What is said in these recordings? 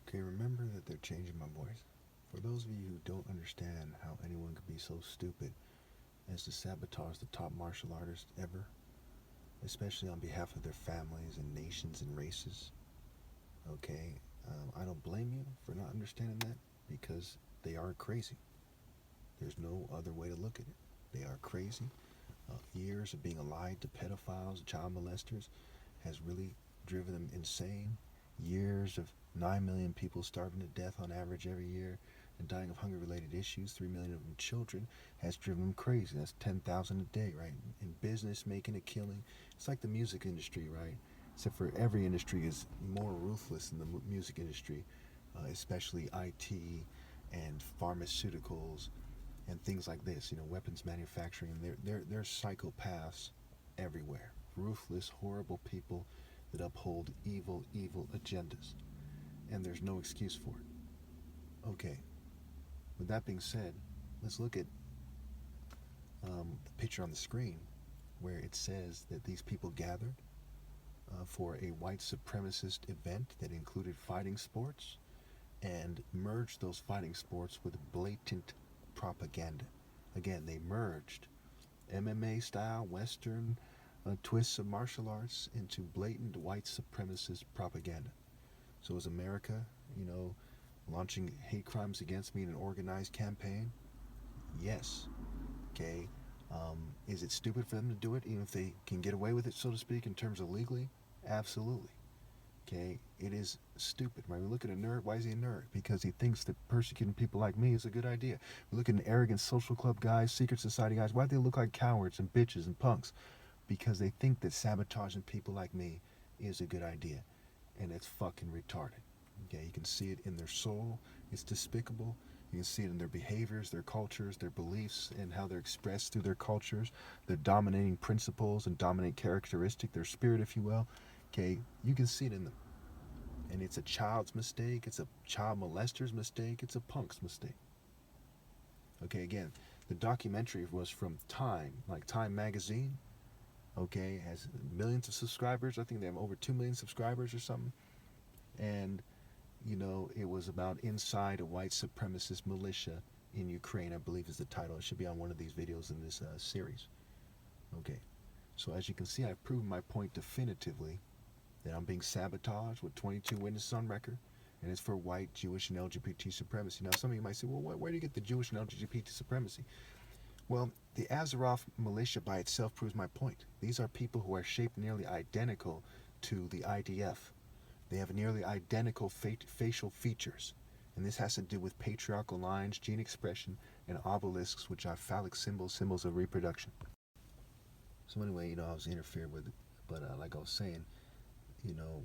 Okay, remember that they're changing my voice. For those of you who don't understand how anyone could be so stupid as to sabotage the top martial artist ever, especially on behalf of their families and nations and races, okay, I don't blame you for not understanding that because they are crazy. There's no other way to look at it. They are crazy. Years of being allied to pedophiles, child molesters, has really driven them insane. Years of 9 million people starving to death on average every year and dying of hunger related issues, 3 million of them children, has driven them crazy. That's 10,000 a day, right? In business, making a killing. It's like the music industry, right? Except for every industry is more ruthless than the music industry, especially IT and pharmaceuticals and things like this, weapons manufacturing. They're psychopaths everywhere. Ruthless, horrible people that uphold evil, evil agendas. And there's no excuse for it. Okay, with that being said, let's look at the picture on the screen where it says that these people gathered for a white supremacist event that included fighting sports and merged those fighting sports with blatant propaganda. Again, they merged MMA style Western twists of martial arts into blatant white supremacist propaganda. So is America, launching hate crimes against me in an organized campaign? Yes. Okay. Is it stupid for them to do it, even if they can get away with it, so to speak, in terms of legally? Absolutely. Okay, it is stupid, right? We look at a nerd. Why is he a nerd? Because he thinks that persecuting people like me is a good idea. We look at an arrogant social club guys, secret society guys. Why do they look like cowards and bitches and punks? Because they think that sabotaging people like me is a good idea, and it's fucking retarded. Okay, you can see it in their soul. It's despicable. You can see it in their behaviors, their cultures, their beliefs, and how they're expressed through their cultures, their dominating principles and dominant characteristic, their spirit, if you will. Okay, you can see it in them. And it's a child's mistake, it's a child molester's mistake, it's a punk's mistake. Okay, again, the documentary was from Time, like Time magazine. Okay, has millions of subscribers. I think they have over 2 million subscribers or something. And, it was about inside a white supremacist militia in Ukraine, I believe is the title. It should be on one of these videos in this series. Okay, so as you can see, I've proven my point definitively that I'm being sabotaged with 22 witnesses on record, and it's for white, Jewish, and LGBT supremacy. Now, some of you might say, well, where do you get the Jewish and LGBT supremacy? Well, the Azerov militia by itself proves my point. These are people who are shaped nearly identical to the IDF. They have nearly identical facial features, and this has to do with patriarchal lines, gene expression, and obelisks, which are phallic symbols, symbols of reproduction. So anyway, I was interfered with, but like I was saying, you know,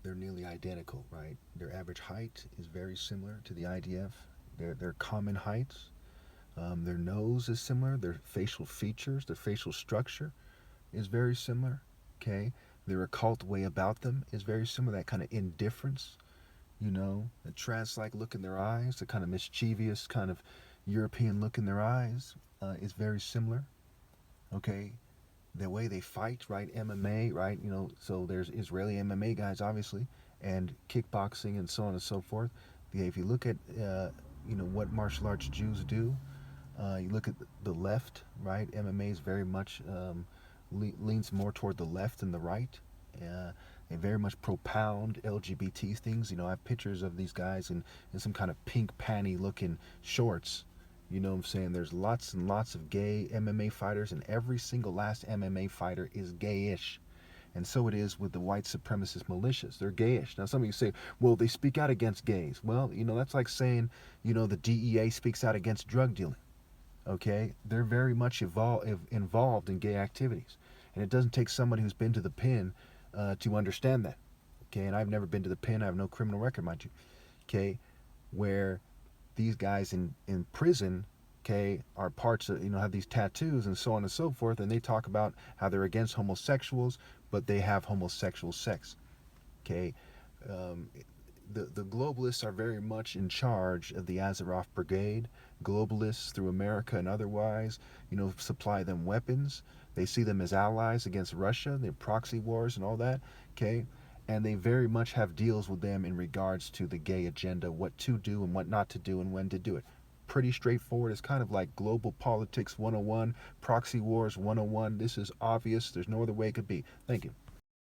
they're nearly identical, right? Their average height is very similar to the IDF. Their common heights. Their nose is similar. Their facial features, their facial structure is very similar. Okay, their occult way about them is very similar. That kind of indifference, the trance-like look in their eyes, the kind of mischievous, kind of European look in their eyes is very similar. Okay, the way they fight, right? MMA, right? So there's Israeli MMA guys, obviously, and kickboxing and so on and so forth. If you look at, what martial arts Jews do, you look at the left, right? MMA is very much leans more toward the left than the right. They very much propound LGBT things. I have pictures of these guys in some kind of pink panty looking shorts. You know what I'm saying? There's lots and lots of gay MMA fighters, and every single last MMA fighter is gayish. And so it is with the white supremacist militias. They're gayish. Now, some of you say, well, they speak out against gays. Well, that's like saying, the DEA speaks out against drug dealing. Okay? They're very much involved in gay activities. And it doesn't take somebody who's been to the pen to understand that. Okay? And I've never been to the pen. I have no criminal record, mind you. Okay? Where these guys in prison, okay, are parts of, have these tattoos and so on and so forth, and they talk about how they're against homosexuals, but they have homosexual sex. Okay? The globalists are very much in charge of the Azerov brigade. Globalists through America and otherwise, supply them weapons. They see them as allies against Russia, their proxy wars and all that. Okay? And they very much have deals with them in regards to the gay agenda, what to do and what not to do and when to do it. Pretty straightforward. It's kind of like global politics 101, proxy wars 101. This is obvious. There's no other way it could be. Thank you.